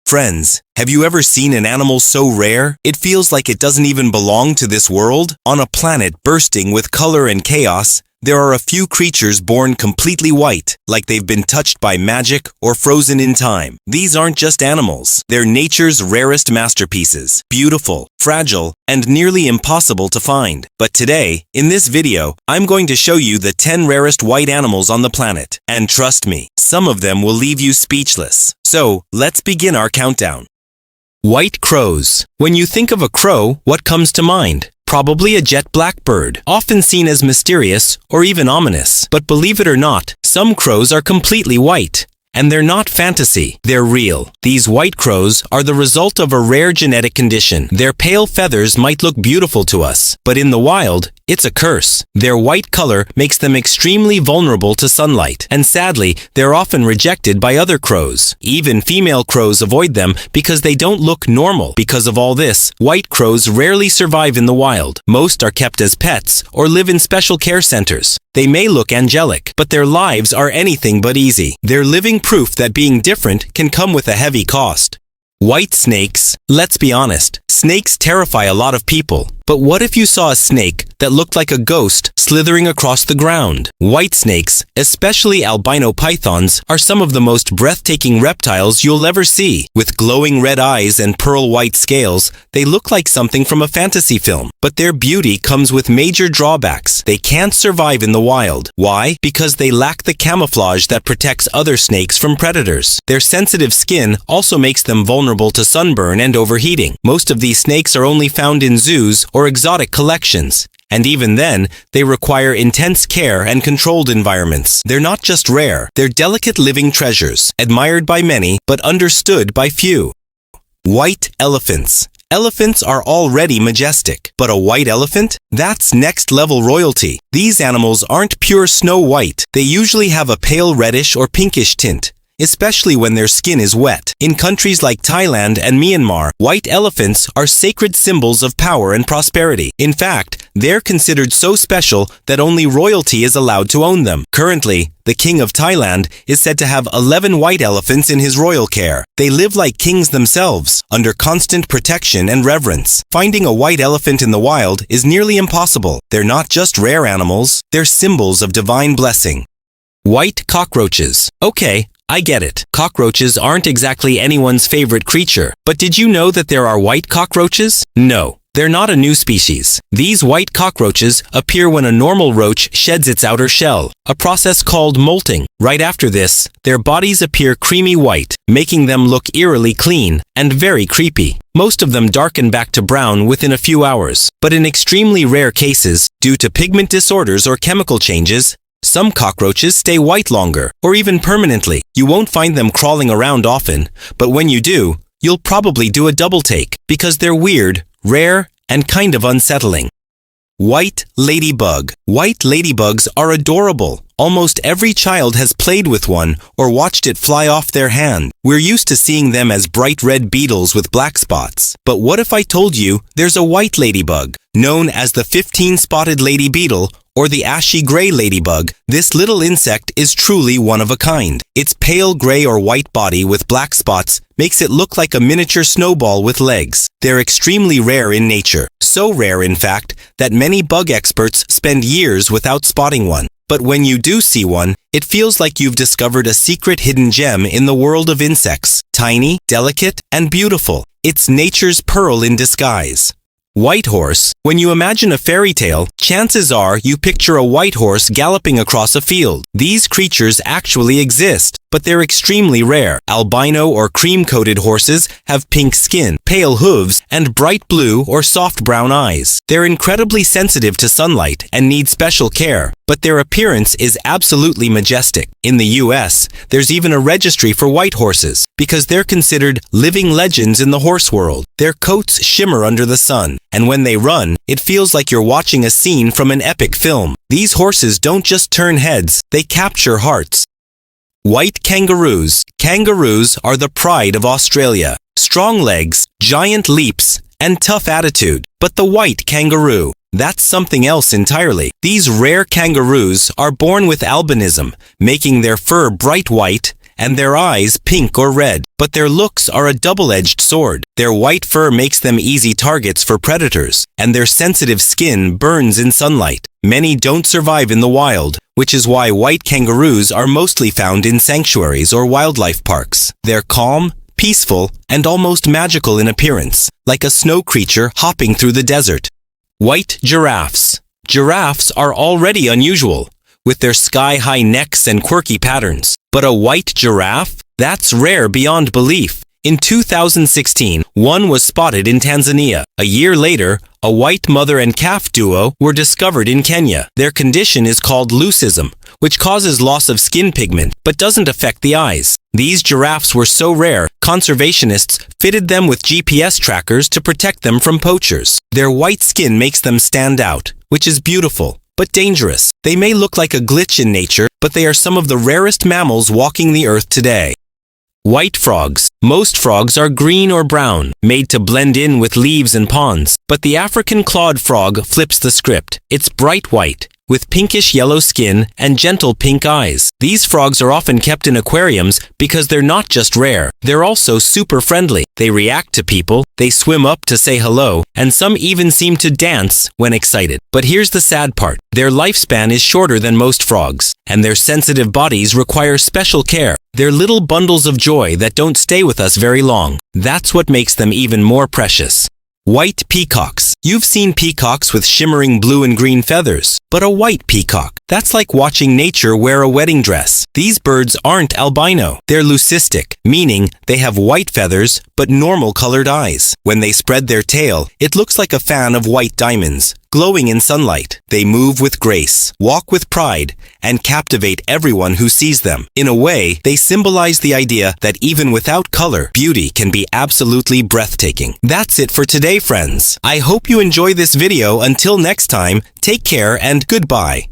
Friends, have you ever seen an animal so rare, it feels like it doesn't even belong to this world? On a planet bursting with color and chaos, there are a few creatures born completely white, like they've been touched by magic or frozen in time. These aren't just animals. They're nature's rarest masterpieces. Beautiful, fragile, and nearly impossible to find. But today, in this video, I'm going to show you the 10 rarest white animals on the planet. And trust me, some of them will leave you speechless. So, let's begin our countdown. White crows. When you think of a crow, what comes to mind? Probably a jet black bird, often seen as mysterious or even ominous. But believe it or not, some crows are completely white. And they're not fantasy, they're real. These white crows are the result of a rare genetic condition. Their pale feathers might look beautiful to us, but in the wild, it's a curse. Their white color makes them extremely vulnerable to sunlight, and sadly, they're often rejected by other crows. Even female crows avoid them because they don't look normal. Because of all this, white crows rarely survive in the wild. Most are kept as pets or live in special care centers. They may look angelic, but their lives are anything but easy. They're living proof that being different can come with a heavy cost. White snakes. Let's be honest, snakes terrify a lot of people. But what if you saw a snake that looked like a ghost slithering across the ground? White snakes, especially albino pythons, are some of the most breathtaking reptiles you'll ever see. With glowing red eyes and pearl white scales, they look like something from a fantasy film. But their beauty comes with major drawbacks. They can't survive in the wild. Why? Because they lack the camouflage that protects other snakes from predators. Their sensitive skin also makes them vulnerable to sunburn and overheating. Most of these snakes are only found in zoos or exotic collections. And even then, they require intense care and controlled environments. They're not just rare, they're delicate living treasures, admired by many, but understood by few. White elephants. Elephants are already majestic, but a white elephant? That's next-level royalty. These animals aren't pure snow white. They usually have a pale reddish or pinkish tint, especially when their skin is wet. In countries like Thailand and Myanmar, white elephants are sacred symbols of power and prosperity. In fact, they're considered so special that only royalty is allowed to own them. Currently, the king of Thailand is said to have 11 white elephants in his royal care. They live like kings themselves, under constant protection and reverence. Finding a white elephant in the wild is nearly impossible. They're not just rare animals, they're symbols of divine blessing. White cockroaches. Okay, I get it. Cockroaches aren't exactly anyone's favorite creature. But did you know that there are white cockroaches? No, they're not a new species. These white cockroaches appear when a normal roach sheds its outer shell, a process called molting. Right after this, their bodies appear creamy white, making them look eerily clean and very creepy. Most of them darken back to brown within a few hours. But in extremely rare cases, due to pigment disorders or chemical changes, some cockroaches stay white longer, or even permanently. You won't find them crawling around often, but when you do, you'll probably do a double take, because they're weird, rare, and kind of unsettling. White ladybug. White ladybugs are adorable. Almost every child has played with one or watched it fly off their hand. We're used to seeing them as bright red beetles with black spots. But what if I told you there's a white ladybug, known as the 15-spotted lady beetle, or the ashy gray ladybug? This little insect is truly one of a kind. Its pale gray or white body with black spots makes it look like a miniature snowball with legs. They're extremely rare in nature. So rare, in fact, that many bug experts spend years without spotting one. But when you do see one, it feels like you've discovered a secret hidden gem in the world of insects. Tiny, delicate, and beautiful. It's nature's pearl in disguise. White horse. When you imagine a fairy tale, chances are you picture a white horse galloping across a field. These creatures actually exist, but they're extremely rare. Albino or cream-coated horses have pink skin, pale hooves, and bright blue or soft brown eyes. They're incredibly sensitive to sunlight and need special care, but their appearance is absolutely majestic. In the US, there's even a registry for white horses, because they're considered living legends in the horse world. Their coats shimmer under the sun, and when they run, it feels like you're watching a scene from an epic film. These horses don't just turn heads, they capture hearts. White kangaroos. Kangaroos are the pride of Australia. Strong legs, giant leaps, and tough attitude. But the white kangaroo, that's something else entirely. These rare kangaroos are born with albinism, making their fur bright white and their eyes pink or red. But their looks are a double-edged sword. Their white fur makes them easy targets for predators, and their sensitive skin burns in sunlight. Many don't survive in the wild, which is why white kangaroos are mostly found in sanctuaries or wildlife parks. They're calm, peaceful, and almost magical in appearance, like a snow creature hopping through the desert. White giraffes. Giraffes are already unusual, with their sky-high necks and quirky patterns. But a white giraffe? That's rare beyond belief. In 2016, one was spotted in Tanzania. A year later, a white mother and calf duo were discovered in Kenya. Their condition is called leucism, which causes loss of skin pigment but doesn't affect the eyes. These giraffes were so rare, conservationists fitted them with GPS trackers to protect them from poachers. Their white skin makes them stand out, which is beautiful, but dangerous. They may look like a glitch in nature, but they are some of the rarest mammals walking the earth today. White frogs. Most frogs are green or brown, made to blend in with leaves and ponds. But the African clawed frog flips the script. It's bright white, with pinkish yellow skin and gentle pink eyes. These frogs are often kept in aquariums because they're not just rare, they're also super friendly. They react to people, they swim up to say hello, and some even seem to dance when excited. But here's the sad part. Their lifespan is shorter than most frogs, and their sensitive bodies require special care. They're little bundles of joy that don't stay with us very long. That's what makes them even more precious. White peacocks. You've seen peacocks with shimmering blue and green feathers, but a white peacock, that's like watching nature wear a wedding dress. These birds aren't albino. They're leucistic, meaning they have white feathers but normal colored eyes. When they spread their tail, it looks like a fan of white diamonds, glowing in sunlight. They move with grace, walk with pride, and captivate everyone who sees them. In a way, they symbolize the idea that even without color, beauty can be absolutely breathtaking. That's it for today, friends. I hope you enjoy this video. Until next time, take care and goodbye.